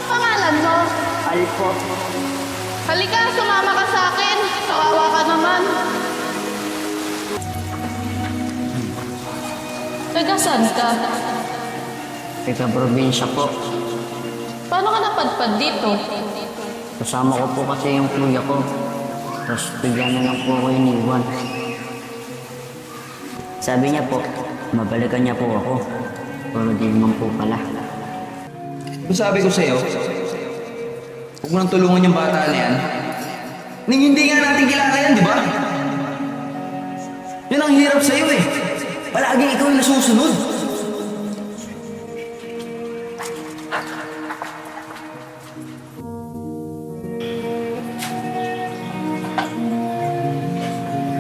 Anong pangalan mo? Al po. Halika, sumama ka sa akin. Kawawa ka naman. Taga saan ka? Taga probinsya po. Paano ka napadpad dito? Kasama ko po kasi yung kuya ko. Tapos bigyan na lang po ako iniwan. Sabi niya po, mabalikan niya po ako. Pero di naman po pala. Kung sabi ko sa'yo, huwag mo nang tulungan yung bata na yan. Ning hindi nga natin kilala yan, di ba? Yan ang hirap sa'yo eh. Palaging ikaw yung nasusunod.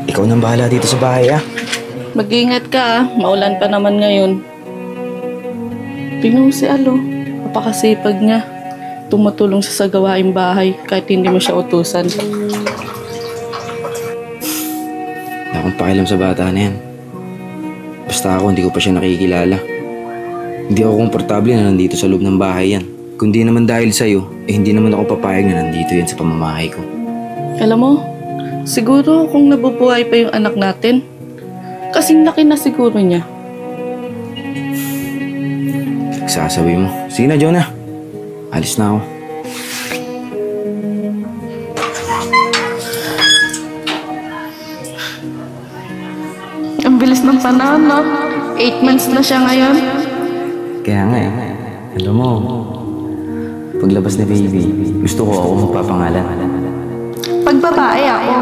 Ikaw nang bahala dito sa bahay, ah. Mag-iingat ka, maulan pa naman ngayon. Tingnan mo si Alo, napakasipag niya. Tumutulong siya sa gawaing bahay kahit hindi mo siya utusan. Wala akong pakialam sa bata na yan. Basta ako, hindi ko pa siya nakikilala. Hindi ako komportable na nandito sa loob ng bahay yan. Kung di naman dahil sa'yo, hindi naman ako papayag na nandito yan sa pamamahay ko. Alam mo, siguro kung nabubuhay pa yung anak natin, kasing laki na siguro niya. Sasabi mo. Sige na, Jonah. Alis na ako. Ang bilis ng panahon, no? 8 months na siya ngayon. Kaya nga eh. Alam mo, paglabas ni baby, gusto ko ako magpapangalan. Pag babae ako.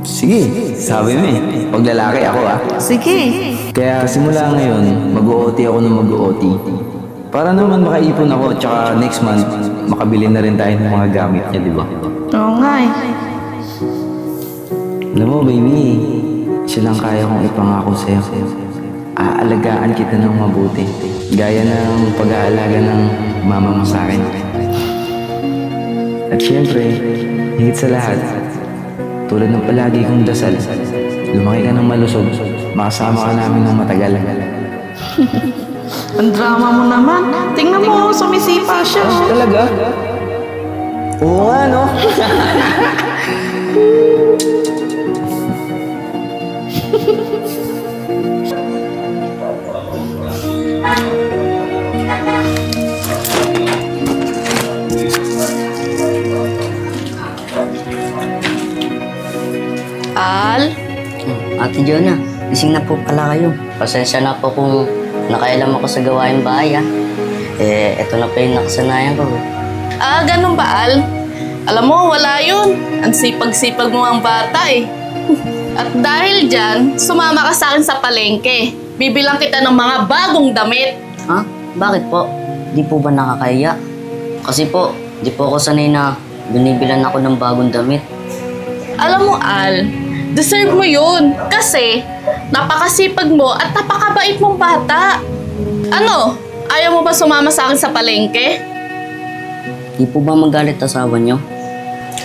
Sige, sabi mo eh. Pag lalaki ako ah. Sige. Kaya simula ngayon, mag-OT ako ng mag-OT. Para naman makaipon ako, tsaka next month, makabili na rin tayo ng mga gamit niya, di ba? Oo nga eh. Alam mo, baby, isa lang kaya kong ipangako sa'yo. Aalagaan kita ng mabuti. Gaya ng pag-aalaga ng mama mo sa akin. At syempre, higit sa lahat, tulad ng palagi kong dasal, lumaki ka ng malusog, makasama ka namin ng matagal. Ang drama mo naman. Tingnan mo, sumisipa siya. Talaga? Oo nga, no? Al? Ate Jonah, gising na po pala kayo. Pasensya na po kung nakailam ako sa gawain bahay, ah. Eto na pa yung nakasanayan ko. Ah, ganun ba, Al? Alam mo, wala yun. Ang sipag-sipag mo ang bata eh. At dahil dyan, sumama ka sa akin sa palengke. Bibilang kita ng mga bagong damit. Ha? Bakit po? Di po ba nakakaya? Kasi po, di po ako sanay na binibilan ako ng bagong damit. Alam mo, Al, deserve mo yun. Kasi, napakasipag mo at napakabait mong bata. Ano? Ayaw mo ba sumama sa akin sa palengke? Di po ba magalit asawa niyo?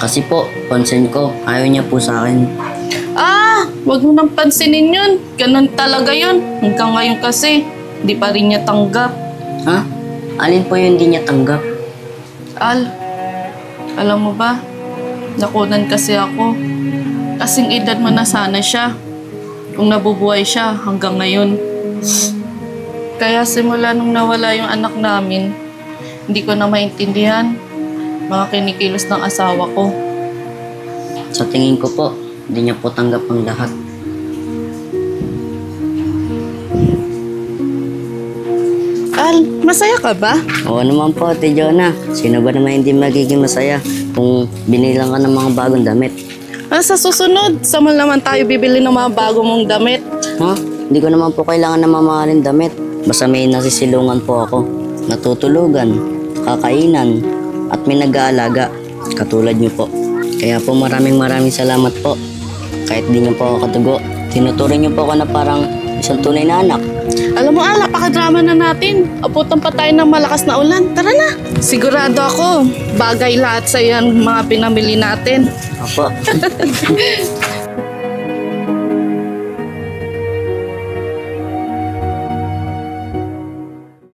Kasi po, pansin ko, ayaw niya po sa akin. Ah, wag mo nang pansinin yun. Ganun talaga yun. Hanggang ngayon kasi, di pa rin niya tanggap. Ha? Alin po yung hindi niya tanggap? Al, alam mo ba? Nakunan kasi ako. Kasing edad mo na sana siya. Kung nabubuhay siya hanggang ngayon. Kaya simula nung nawala yung anak namin, hindi ko na maintindihan mga kinikilos ng asawa ko. Sa tingin ko po, hindi niya po tanggap ang lahat. Al, masaya ka ba? Oo naman po, Ate Jonah. Sino ba naman hindi magiging masaya kung binilang ka ng mga bagong damit? Ah, sa susunod, saan naman tayo bibili ng mga bago mong damit? Ha? Hindi ko naman po kailangan ng mamahalin damit. Basta may nasisilungan po ako. Natutulugan, kakainan, at may nag-aalaga. Katulad niyo po. Kaya po maraming salamat po. Kahit di niyo po ako katugo, tinuturing niyo po ako na parang isang tunay na anak. Alam mo, Al, napakadrama na natin. Abutan pa tayo ng malakas na ulan. Tara na. Sigurado ako, bagay lahat sa yan mga pinamili natin. Opo.